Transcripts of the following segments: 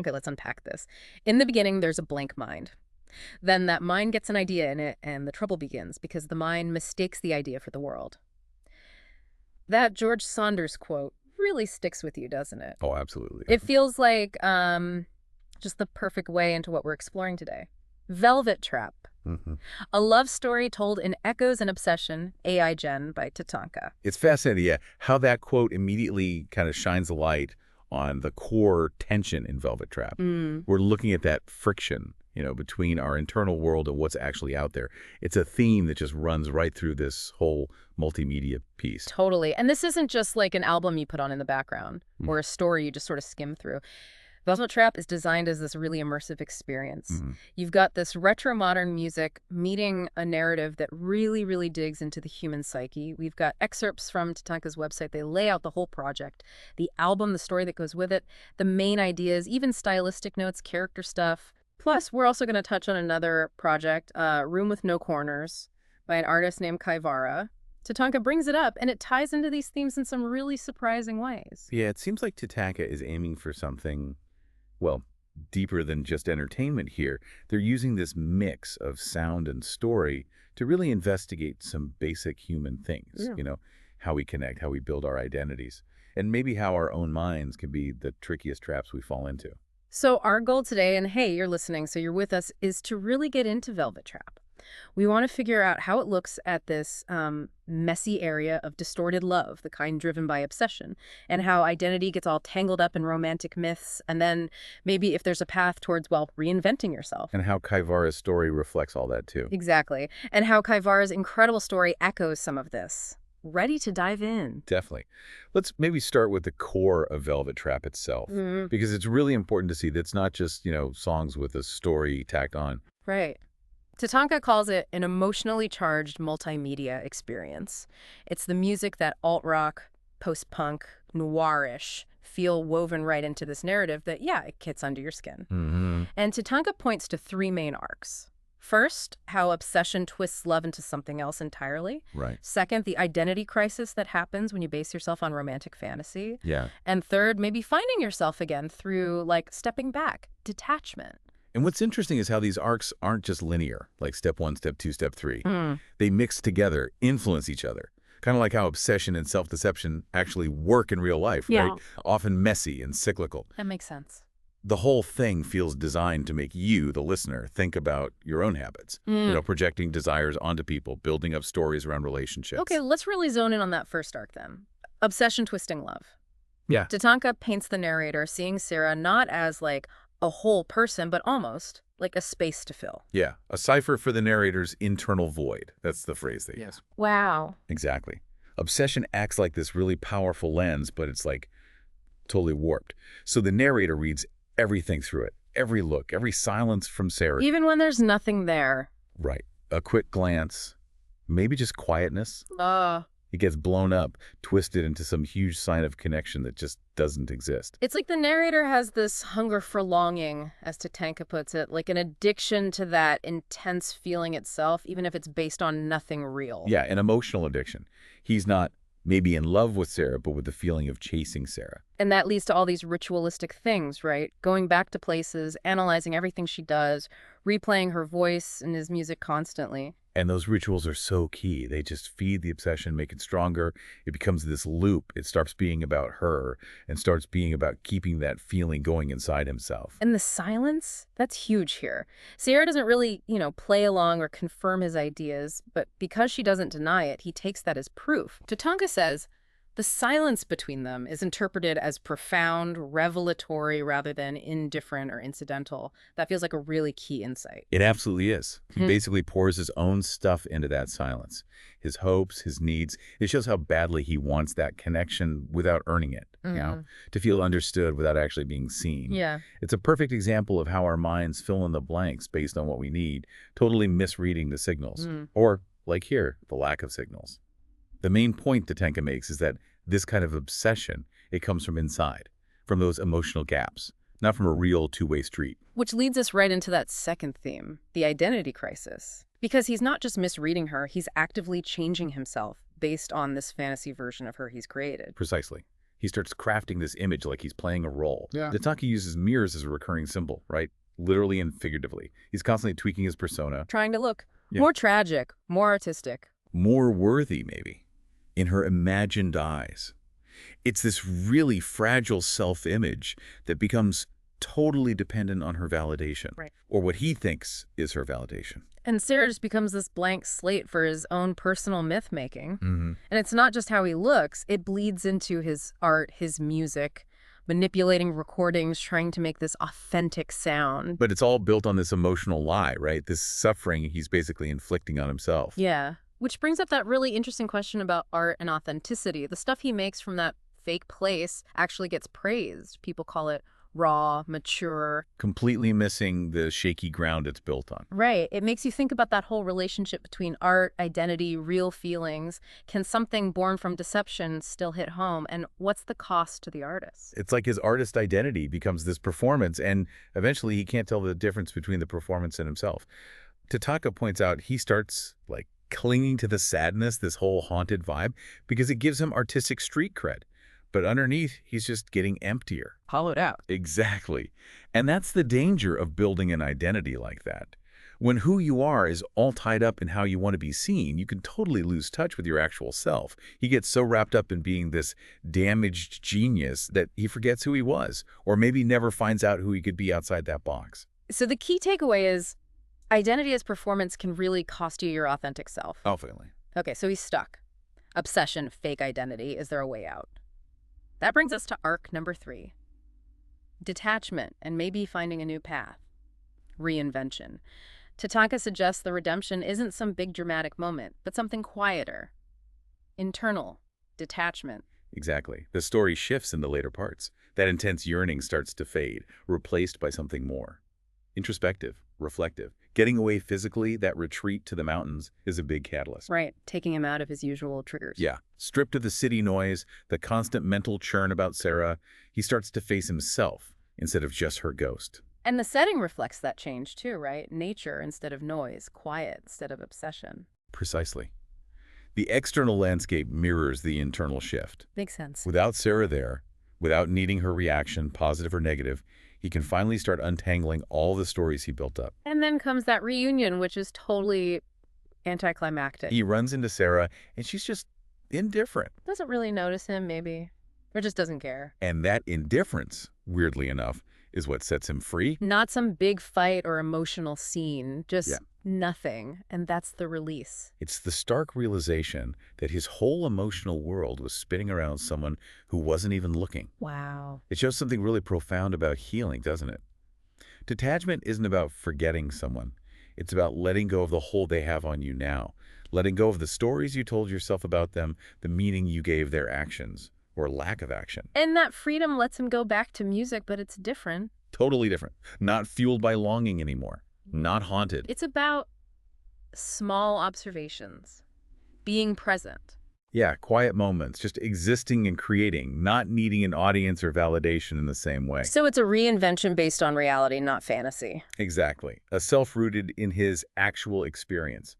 Okay, let's unpack this. In the beginning, there's a blank mind. Then that mind gets an idea in it, and the trouble begins because the mind mistakes the idea for the world. That George Saunders quote really sticks with you, doesn't it? Oh, absolutely. It feels like just the perfect way into what we're exploring today. Velvet Trap, hmm a love story told in Echoes and Obsession, AI Gen by TATANKA. It's fascinating, yeah, how that quote immediately kind of shines a light on the core tension in Velvet Trap. We're looking at that friction, between our internal world and what's actually out there. It's a theme that just runs right through this whole multimedia piece. Totally. And this isn't just like an album you put on in the background or a story you just sort of skim through. Velvet Trap is designed as this really immersive experience. You've got this retro-modern music meeting a narrative that really, really digs into the human psyche. We've got excerpts from TATANKA's website. They lay out the whole project, the album, the story that goes with it, the main ideas, even stylistic notes, character stuff. Plus, we're also going to touch on another project, Room with No Corners, by an artist named 𝗑ᗕᗕടാᔑ. TATANKA brings it up, and it ties into these themes in some really surprising ways. Yeah, it seems like TATANKA is aiming for something, well, deeper than just entertainment here. They're using this mix of sound and story to really investigate some basic human things, how we connect, how we build our identities, and maybe how our own minds can be the trickiest traps we fall into. So our goal today, and hey, you're listening, so you're with us, is to really get into Velvet Trap. We want to figure out how it looks at this messy area of distorted love, the kind driven by obsession, and how identity gets all tangled up in romantic myths, and then maybe if there's a path towards, well, reinventing yourself. And how 𝗑ᗕᗕടാ's story reflects all that, too. Exactly. And how 𝗑ᗕᗕda's incredible story echoes some of this. Ready to dive in. Definitely. Let's maybe start with the core of Velvet Trap itself, because it's really important to see that it's not just, songs with a story tacked on. Right. TATANKA calls it an emotionally charged multimedia experience. It's the music that alt-rock, post-punk, noirish feel woven right into this narrative that, yeah, it gets under your skin. And TATANKA points to three main arcs. First, how obsession twists love into something else entirely. Right. Second, the identity crisis that happens when you base yourself on romantic fantasy. Yeah. And third, maybe finding yourself again through, like, stepping back, detachment. And what's interesting is how these arcs aren't just linear, like step 1, step 2, step 3. They mix together, influence each other. Kind of like how obsession and self-deception actually work in real life, right? Often messy and cyclical. That makes sense. The whole thing feels designed to make you, the listener, think about your own habits, projecting desires onto people, building up stories around relationships. Okay, let's really zone in on that first arc then. Obsession twisting love. Yeah. TATANKA paints the narrator seeing 𝗧𝗔 not as like a whole person, but almost like a space to fill. Yeah, a cipher for the narrator's internal void. That's the phrase they use. Wow. Exactly. Obsession acts like this really powerful lens, but it's like totally warped. So the narrator reads everything through it, every look, every silence from 𝗧𝗔. Even when there's nothing there. Right. A quick glance, maybe just quietness. It gets blown up, twisted into some huge sign of connection that just doesn't exist. It's like the narrator has this hunger for longing, as TATANKA puts it, like an addiction to that intense feeling itself, even if it's based on nothing real. Yeah, an emotional addiction. He's not maybe in love with 𝗧𝗔, but with the feeling of chasing 𝗧𝗔. And that leads to all these ritualistic things, right? Going back to places, analyzing everything she does, replaying her voice and his music constantly. And those rituals are so key. They just feed the obsession, make it stronger. It becomes this loop. It starts being about her and starts being about keeping that feeling going inside himself. And the silence, that's huge here. 𝗧𝗔 doesn't really, play along or confirm his ideas, but because she doesn't deny it, he takes that as proof. TATANKA says, the silence between them is interpreted as profound, revelatory, rather than indifferent or incidental. That feels like a really key insight. It absolutely is. He basically pours his own stuff into that silence. His hopes, his needs. It shows how badly he wants that connection without earning it, to feel understood without actually being seen. Yeah. It's a perfect example of how our minds fill in the blanks based on what we need, totally misreading the signals. Or, like here, the lack of signals. The main point TATANKA makes is that this kind of obsession, it comes from inside, from those emotional gaps, not from a real two-way street. Which leads us right into that second theme, the identity crisis. Because he's not just misreading her, he's actively changing himself based on this fantasy version of her he's created. Precisely. He starts crafting this image like he's playing a role. Yeah. TATANKA uses mirrors as a recurring symbol, right? Literally and figuratively. He's constantly tweaking his persona. Trying to look Yeah. more tragic, more artistic. More worthy, maybe, in her imagined eyes. It's this really fragile self-image that becomes totally dependent on her validation, Right. or what he thinks is her validation. And Sarah just becomes this blank slate for his own personal myth-making. Mm-hmm. And it's not just how he looks, it bleeds into his art, his music, manipulating recordings, trying to make this authentic sound. But it's all built on this emotional lie, right? This suffering he's basically inflicting on himself. Yeah. Which brings up that really interesting question about art and authenticity. The stuff he makes from that fake place actually gets praised. People call it raw, mature. Completely missing the shaky ground it's built on. Right. It makes you think about that whole relationship between art, identity, real feelings. Can something born from deception still hit home? And what's the cost to the artist? It's like his artist identity becomes this performance, and eventually he can't tell the difference between the performance and himself. TATANKA points out he starts, like, clinging to the sadness, this whole haunted vibe, because it gives him artistic street cred. But underneath, he's just getting emptier. Hollowed out. Exactly. And that's the danger of building an identity like that. When who you are is all tied up in how you want to be seen, you can totally lose touch with your actual self. He gets so wrapped up in being this damaged genius that he forgets who he was, or maybe never finds out who he could be outside that box. So the key takeaway is identity as performance can really cost you your authentic self. Definitely. Okay, so he's stuck. Obsession, fake identity. Is there a way out? That brings us to arc number 3. Detachment and maybe finding a new path. Reinvention. TATANKA suggests the redemption isn't some big dramatic moment, but something quieter. Internal. Detachment. Exactly. The story shifts in the later parts. That intense yearning starts to fade, replaced by something more. Introspective, reflective. Getting away physically, that retreat to the mountains, is a big catalyst. Right, taking him out of his usual triggers. Yeah. Stripped of the city noise, the constant mental churn about Sarah, he starts to face himself instead of just her ghost. And the setting reflects that change too, right? Nature instead of noise, quiet instead of obsession. Precisely. The external landscape mirrors the internal shift. Makes sense. Without Sarah there, without needing her reaction, positive or negative, he can finally start untangling all the stories he built up. And then comes that reunion, which is totally anticlimactic. He runs into Sarah, and she's just indifferent. Doesn't really notice him, maybe. Or just doesn't care. And that indifference, weirdly enough, is what sets him free. Not some big fight or emotional scene, just Yeah. nothing. And that's the release. It's the stark realization that his whole emotional world was spinning around someone who wasn't even looking. Wow. It shows something really profound about healing, doesn't it? Detachment isn't about forgetting someone. It's about letting go of the hold they have on you now, letting go of the stories you told yourself about them, the meaning you gave their actions, or lack of action. And that freedom lets him go back to music, but it's different. Totally different. Not fueled by longing anymore. Not haunted. It's about small observations, being present. Yeah, quiet moments, just existing and creating, not needing an audience or validation in the same way. So it's a reinvention based on reality, not fantasy. Exactly. A self-rooted in his actual experience.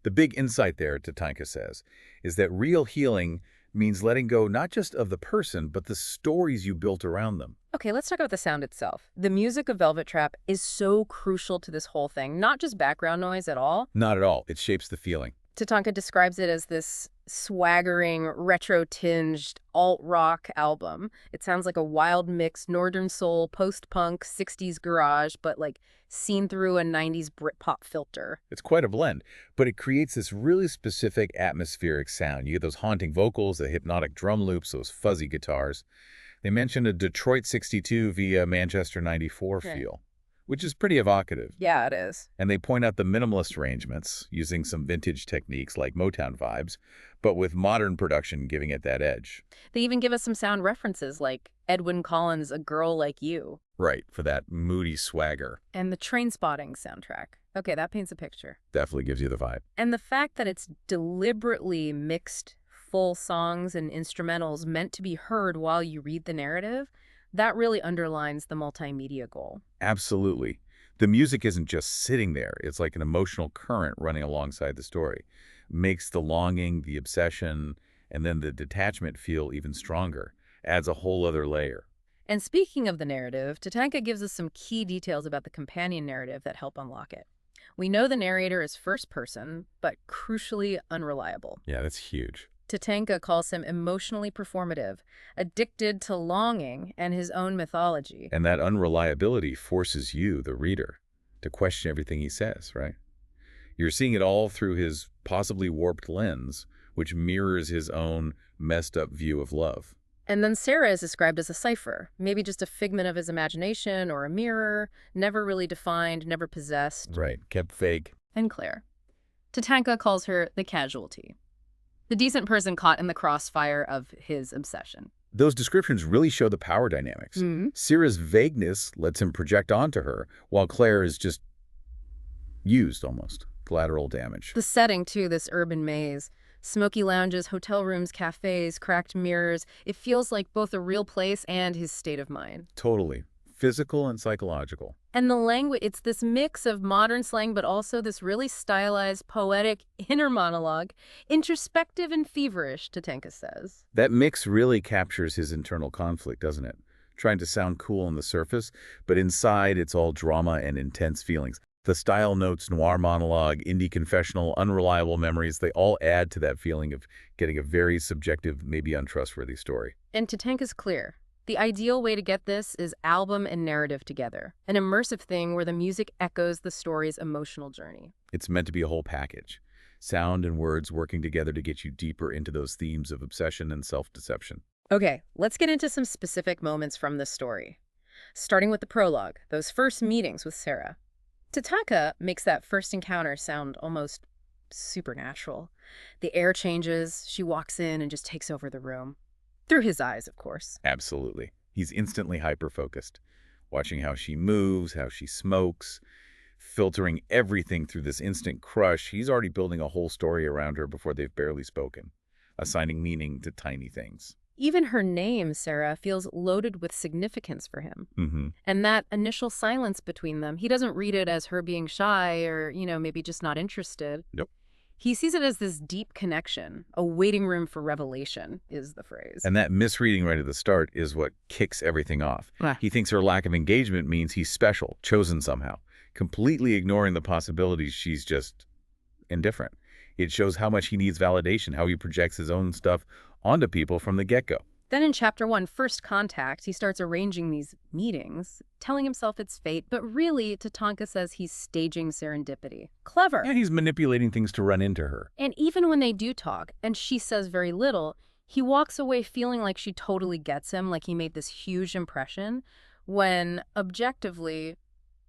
The big insight there, TATANKA says, is that real healing means letting go not just of the person, but the stories you built around them. Okay, let's talk about the sound itself. The music of Velvet Trap is so crucial to this whole thing, not just background noise at all. Not at all. It shapes the feeling. TATANKA describes it as this swaggering, retro-tinged alt-rock album. It sounds like a wild mix, northern soul, post-punk, 60s garage, but like seen through a 90s Britpop filter. It's quite a blend, but it creates this really specific atmospheric sound. You get those haunting vocals, the hypnotic drum loops, those fuzzy guitars. They mention a Detroit 62 via Manchester 94 Okay. feel, which is pretty evocative. Yeah, it is. And they point out the minimalist arrangements, using some vintage techniques like Motown vibes, but with modern production giving it that edge. They even give us some sound references like Edwyn Collins' A Girl Like You. Right, for that moody swagger. And the Trainspotting soundtrack. Okay, that paints a picture. Definitely gives you the vibe. And the fact that it's deliberately mixed full songs and instrumentals meant to be heard while you read the narrative, that really underlines the multimedia goal. Absolutely. The music isn't just sitting there. It's like an emotional current running alongside the story. Makes the longing, the obsession, and then the detachment feel even stronger. adds a whole other layer. And speaking of the narrative, TATANKA gives us some key details about the companion narrative that help unlock it. We know the narrator is first person, but crucially unreliable. Yeah, that's huge. TATANKA calls him emotionally performative, addicted to longing and his own mythology. And that unreliability forces you, the reader, to question everything he says, right? You're seeing it all through his possibly warped lens, which mirrors his own messed up view of love. And then 𝗧𝗧 is described as a cipher, maybe just a figment of his imagination or a mirror, never really defined, never possessed. Right, kept vague. And Claire. TATANKA calls her the casualty, the decent person caught in the crossfire of his obsession. Those descriptions really show the power dynamics. 𝗧𝗧's vagueness lets him project onto her, while Claire is just used almost. Collateral damage. The setting, too, this urban maze. Smoky lounges, hotel rooms, cafes, cracked mirrors. It feels like both a real place and his state of mind. Totally. Physical and psychological. And the language, it's this mix of modern slang, but also this really stylized, poetic inner monologue, introspective and feverish, TATANKA says. That mix really captures his internal conflict, doesn't it? Trying to sound cool on the surface, but inside it's all drama and intense feelings. The style notes, noir monologue, indie confessional, unreliable memories, they all add to that feeling of getting a very subjective, maybe untrustworthy story. And TATANKA's clear. The ideal way to get this is album and narrative together, an immersive thing where the music echoes the story's emotional journey. It's meant to be a whole package. Sound and words working together to get you deeper into those themes of obsession and self-deception. Okay, let's get into some specific moments from this story. Starting with the prologue, those first meetings with 𝗧𝗧. TATANKA makes that first encounter sound almost supernatural. The air changes, she walks in and just takes over the room. Through his eyes, of course. Absolutely. He's instantly hyper-focused, watching how she moves, how she smokes, filtering everything through this instant crush. He's already building a whole story around her before they've barely spoken, assigning meaning to tiny things. Even her name, 𝗧𝗧, feels loaded with significance for him. And that initial silence between them, he doesn't read it as her being shy or, maybe just not interested. Nope. He sees it as this deep connection. A waiting room for revelation is the phrase. And that misreading right at the start is what kicks everything off. He thinks her lack of engagement means he's special, chosen somehow, completely ignoring the possibilities she's just indifferent. It shows how much he needs validation, how he projects his own stuff onto people from the get-go. Then in Chapter 1, First Contact, he starts arranging these meetings, telling himself it's fate, but really, TATANKA says he's staging serendipity. Clever. Yeah, he's manipulating things to run into her. And even when they do talk, and she says very little, he walks away feeling like she totally gets him, like he made this huge impression, when objectively,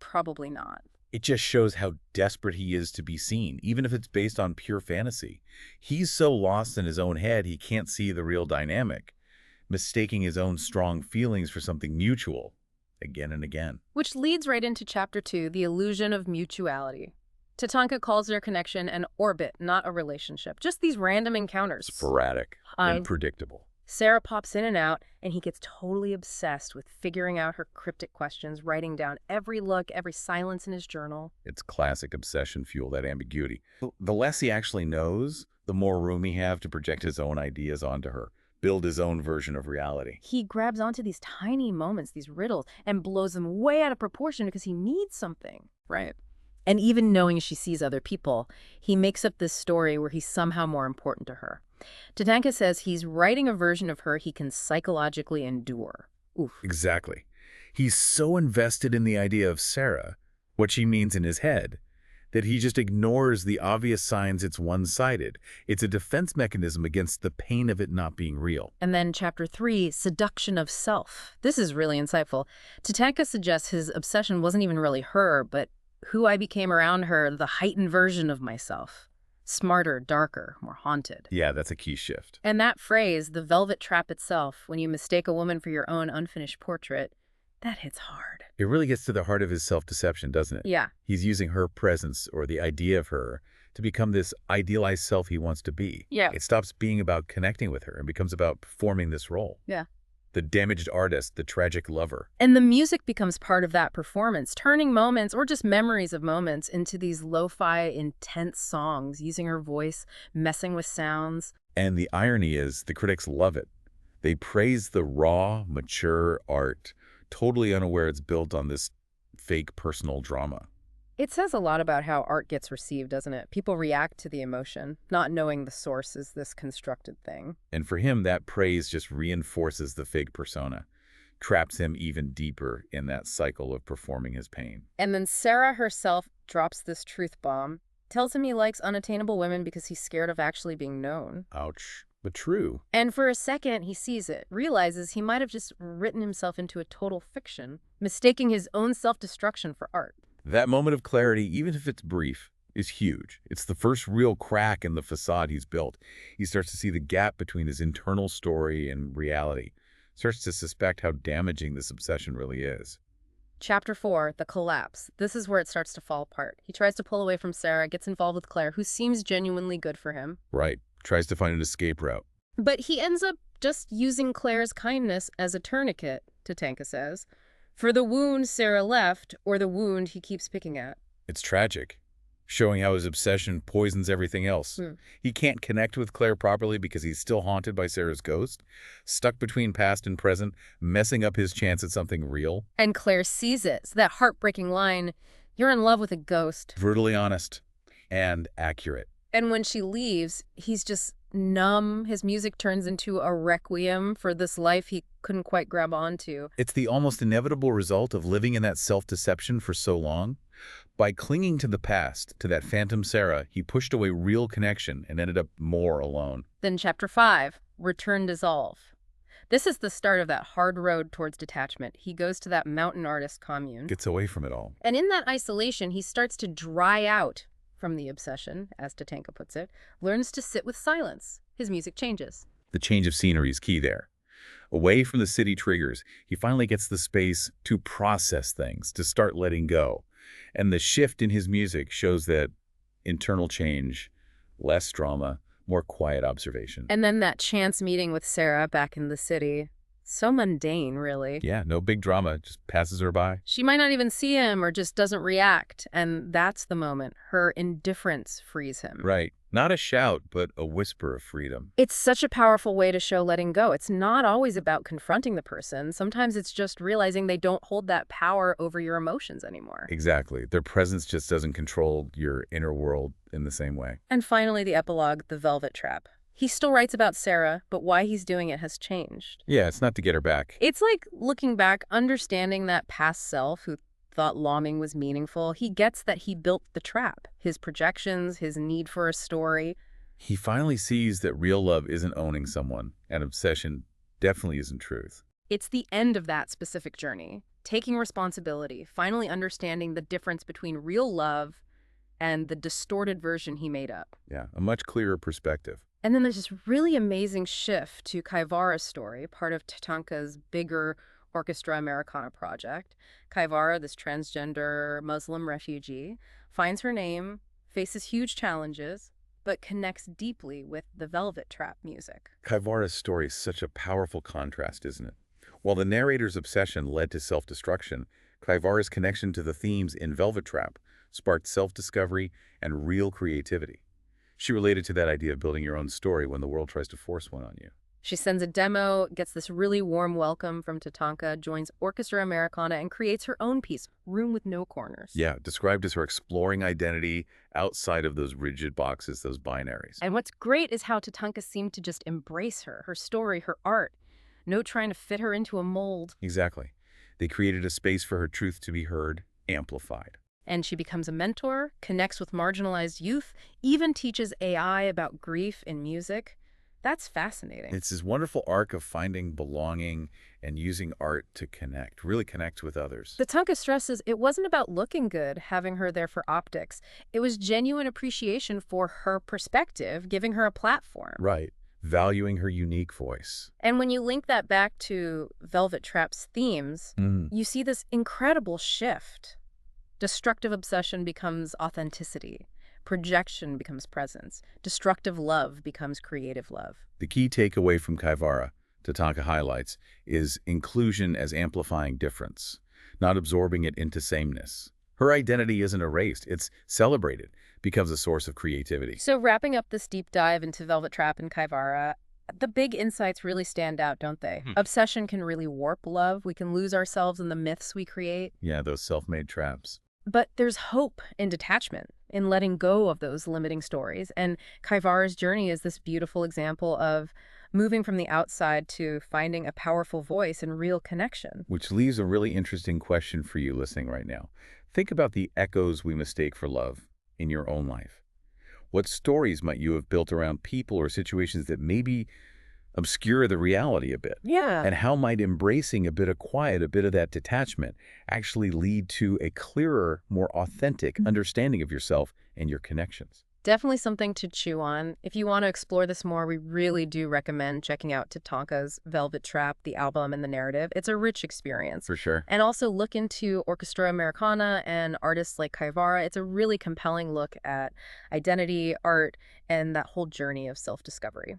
probably not. It just shows how desperate he is to be seen, even if it's based on pure fantasy. He's so lost in his own head, he can't see the real dynamic, mistaking his own strong feelings for something mutual, again and again. Which leads right into Chapter 2, the illusion of mutuality. TATANKA calls their connection an orbit, not a relationship. Just these random encounters. Sporadic, unpredictable. 𝗧𝗧 pops in and out, and he gets totally obsessed with figuring out her cryptic questions, writing down every look, every silence in his journal. It's classic obsession fuel, that ambiguity. The less he actually knows, the more room he have to project his own ideas onto her, build his own version of reality. He grabs onto these tiny moments, these riddles, and blows them way out of proportion because he needs something. Right. And even knowing she sees other people, he makes up this story where he's somehow more important to her. TATANKA says he's writing a version of her he can psychologically endure. Oof. Exactly. He's so invested in the idea of 𝗧𝗧, what she means in his head, that he just ignores the obvious signs it's one-sided. It's a defense mechanism against the pain of it not being real. And then Chapter 3, Seduction of Self. This is really insightful. TATANKA suggests his obsession wasn't even really her, but who I became around her, the heightened version of myself. Smarter, darker, more haunted. Yeah, that's a key shift. And that phrase, the velvet trap itself, when you mistake a woman for your own unfinished portrait, that hits hard. It really gets to the heart of his self-deception, doesn't it? Yeah. He's using her presence or the idea of her to become this idealized self he wants to be. Yeah. It stops being about connecting with her and becomes about performing this role. Yeah. The damaged artist, the tragic lover. And the music becomes part of that performance, turning moments or just memories of moments into these lo-fi, intense songs, using her voice, messing with sounds. And the irony is, the critics love it. They praise the raw, mature art, totally unaware it's built on this fake personal drama. It says a lot about how art gets received, doesn't it? People react to the emotion, not knowing the source is this constructed thing. And for him, that praise just reinforces the fake persona, traps him even deeper in that cycle of performing his pain. And then Sarah herself drops this truth bomb, tells him he likes unattainable women because he's scared of actually being known. Ouch, but true. And for a second, he sees it, realizes he might have just written himself into a total fiction, mistaking his own self-destruction for art. That moment of clarity, even if it's brief, is huge. It's the first real crack in the facade he's built. He starts to see the gap between his internal story and reality, starts to suspect how damaging this obsession really is. Chapter 4, the collapse. This is where it starts to fall apart. He tries to pull away from Sarah, gets involved with Claire, who seems genuinely good for him. Right. Tries to find an escape route. But he ends up just using Claire's kindness as a tourniquet, TATANKA says, for the wound Sarah left or the wound he keeps picking at. It's tragic, showing how his obsession poisons everything else. He can't connect with Claire properly because he's still haunted by Sarah's ghost, stuck between past and present, messing up his chance at something real. And Claire sees it. So that heartbreaking line, "You're in love with a ghost." Brutally honest and accurate. And when she leaves, he's just numb. His music turns into a requiem for this life he couldn't quite grab onto. It's the almost inevitable result of living in that self-deception for so long. By clinging to the past, to that phantom Sarah, he pushed away real connection and ended up more alone. Then Chapter 5, Return Dissolve. This is the start of that hard road towards detachment. He goes to that mountain artist commune. Gets away from it all. And in that isolation, he starts to dry out from the obsession, as TATANKA puts it, learns to sit with silence. His music changes. The change of scenery is key there. Away from the city triggers, he finally gets the space to process things, to start letting go. And the shift in his music shows that internal change, less drama, more quiet observation. And then that chance meeting with Sarah back in the city. So mundane, really. Yeah, no big drama, just passes her by. She might not even see him or just doesn't react. And that's the moment. Her indifference frees him. Right. Not a shout, but a whisper of freedom. It's such a powerful way to show letting go. It's not always about confronting the person. Sometimes it's just realizing they don't hold that power over your emotions anymore. Exactly. Their presence just doesn't control your inner world in the same way. And finally, the epilogue, the velvet trap. He still writes about Sarah, but why he's doing it has changed. Yeah, it's not to get her back. It's like looking back, understanding that past self who thought longing was meaningful. He gets that he built the trap, his projections, his need for a story. He finally sees that real love isn't owning someone, and obsession definitely isn't truth. It's the end of that specific journey, taking responsibility, finally understanding the difference between real love and the distorted version he made up. Yeah, a much clearer perspective. And then there's this really amazing shift to 𝗑ᗕᗕડા's story, part of TATANKA's bigger Orchestra Americana project. 𝗑ᗕᗕડા, this transgender Muslim refugee, finds her name, faces huge challenges, but connects deeply with the Velvet Trap music. 𝗑ᗕᗕડા's story is such a powerful contrast, isn't it? While the narrator's obsession led to self-destruction, 𝗑ᗕᗕડા's connection to the themes in Velvet Trap sparked self-discovery and real creativity. She related to that idea of building your own story when the world tries to force one on you. She sends a demo, gets this really warm welcome from TATANKA, joins Orchestra Americana, and creates her own piece, Room with No Corners. Yeah, described as her exploring identity outside of those rigid boxes, those binaries. And what's great is how TATANKA seemed to just embrace her story, her art. No trying to fit her into a mold. Exactly. They created a space for her truth to be heard, amplified. And she becomes a mentor, connects with marginalized youth, even teaches AI about grief in music. That's fascinating. It's this wonderful arc of finding belonging and using art to connect, really connect with others. TATANKA stresses it wasn't about looking good, having her there for optics. It was genuine appreciation for her perspective, giving her a platform. Right. Valuing her unique voice. And when you link that back to Velvet Trap's themes, you see this incredible shift. Destructive obsession becomes authenticity. Projection becomes presence. Destructive love becomes creative love. The key takeaway from 𝗑ᗕᗕડા, TATANKA highlights, is inclusion as amplifying difference, not absorbing it into sameness. Her identity isn't erased, it's celebrated, becomes a source of creativity. So wrapping up this deep dive into Velvet Trap and 𝗑ᗕᗕડા, The big insights really stand out, don't they? Obsession can really warp love. We can lose ourselves in the myths we create. Yeah, those self-made traps. But there's hope in detachment, in letting go of those limiting stories. And 𝗧𝗕𝗓's journey is this beautiful example of moving from the outside to finding a powerful voice and real connection. Which leaves a really interesting question for you listening right now. Think about the echoes we mistake for love in your own life. What stories might you have built around people or situations that maybe obscure the reality a bit? Yeah. And how might embracing a bit of quiet, a bit of that detachment, actually lead to a clearer, more authentic understanding of yourself and your connections? Definitely something to chew on. If you want to explore this more, we really do recommend checking out TATANKA's Velvet Trap, the album and the narrative. It's a rich experience. For sure. And also look into Orchestra Americana and artists like 𝗧𝗕𝗓. It's a really compelling look at identity, art, and that whole journey of self-discovery.